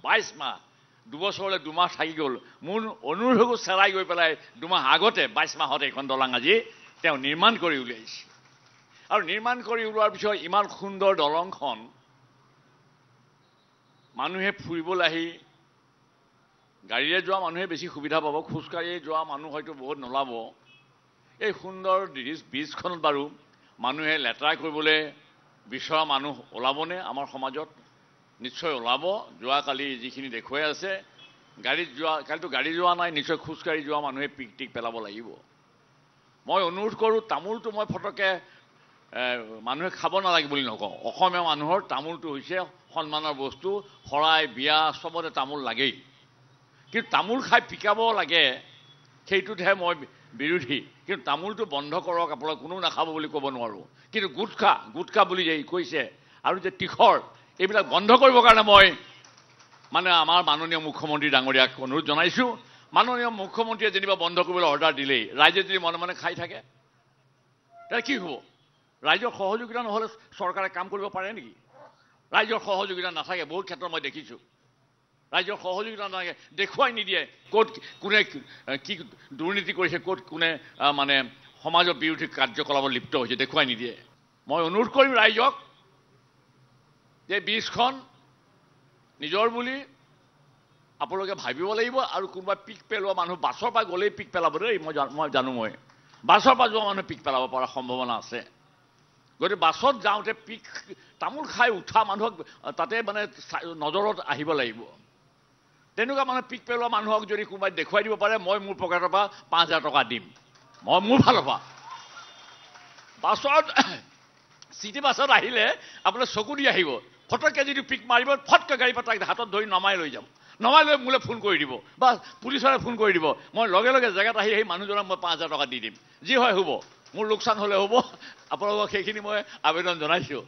22 মাহ 2 বছৰলৈ 2 মাহ থাকি গ'ল মোৰ অনুৰোধকো চেৰাই গৈ পেলাই 2 মাহ আগতে 22 মাহত এইখন দলং আজি তেওঁ নিৰ্মাণ কৰি উলিয়াইছে আৰু নিৰ্মাণ কৰি উলোৱাৰ পিছত ইমান সুন্দৰ দলংখন মানুহে ফুৰিবলৈ আহি গাড়ীৰে যোৱা মানুহে বেছি সুবিধা পাব খোজকাঢ়িয়ে যোৱা মানুহ হয়তো বহুত নলাব এই সুন্দৰ ব্ৰিজখনত বাৰু মানুহে লেতেৰা কৰিবলৈ বিচৰা মানুহ ওলাবনে আমাৰ সমাজত নিশ্চয় ওলাব যোৱাকালি যিখিনি দেখুৱাই আছে গাড়ীত যোৱা কালিতো গাড়ী যোৱা নাই নিশ্চয় খোজকাঢ়ি যোৱা মানুহে পিকটিক পেলাব লাগিব মই অনুৰোধ কৰোঁ তামোলটো মই ফটকে মানুহে খাব নালাগে বুলি নকওঁ অসমীয়া মানুহৰ তামোলটো হৈছে সন্মানৰ বস্তু শৰাই বিয়া চবতে তামোল লাগেই কিন্তু তামোল খাই পিকাব লাগে সেইটোতহে মই বিৰোধী কিন্তু তামোলটো বন্ধ কৰক আপোনালোক কোনো নাখাব বুলি ক'ব নোৱাৰোঁ কিন্তু গুটখা বুলি যে কৈছে আৰু যে টিখৰ এইবিলাক বন্ধ কৰিবৰ কাৰণে মই মানে আমাৰ মাননীয় মুখ্যমন্ত্ৰী ডাঙৰীয়াক অনুৰোধ জনাইছোঁ মাননীয় মুখ্যমন্ত্ৰীয়ে যেনিবা বন্ধ কৰিবলৈ অৰ্ডাৰ দিলেই ৰাইজে যদি মনে মনে খাই থাকে তেতিয়া কি হ'ব ৰাইজৰ সহযোগিতা নহ'লে চৰকাৰে কাম কৰিব পাৰে নেকি ৰাইজৰ সহযোগিতা নাথাকে বহুত ক্ষেত্ৰত মই দেখিছোঁ ৰাইজৰ সহযোগিতা নাথাকে দেখুৱাই নিদিয়ে ক'ত কোনে কি দুৰ্নীতি কৰিছে ক'ত কোনে মানে সমাজৰ বিৰোধী কাৰ্যকলাপত লিপ্ত হৈছে দেখুৱাই নিদিয়ে মই অনুৰোধ কৰিম ৰাইজক যে ব্ৰিজখন নিজৰ বুলি আপোনালোকে ভাবিব লাগিব আৰু কোনোবা পিক পেলোৱা মানুহ বাছৰ পৰা গ'লেই পিক পেলাব দেই মই জানো মই বাছৰ পৰা যোৱা মানুহে পিক পেলাব পৰা সম্ভাৱনা আছে গতিকে বাছত যাওঁতে পিক তামোল খাই উঠা মানুহক তাতে মানে নজৰত আহিব লাগিব তেনেকুৱা মানে পিক পেলোৱা মানুহক যদি কোনোবাই দেখুৱাই দিব পাৰে মই মোৰ পকেটৰ পৰা 5,000 টকা দিম মই মোৰ ফালৰ পৰা বাছত চিটি বাছত আহিলে আপোনাৰ চকু দি আহিব ফটককৈ যদি পিক মাৰিব ফটকৈ গাড়ী পৰা তাক হাতত ধৰি নমাই লৈ যাব নমাই লৈ মোলৈ ফোন কৰি দিব বা পুলিচলৈ ফোন কৰি দিব মই লগে লগে জেগাত আহি সেই মানুহজনক মই 5,000 টকা দি দিম যি হয় হ'ব মোৰ লোকচান হ'লে হ'ব আপোনালোকক সেইখিনি মই আবেদন জনাইছোঁ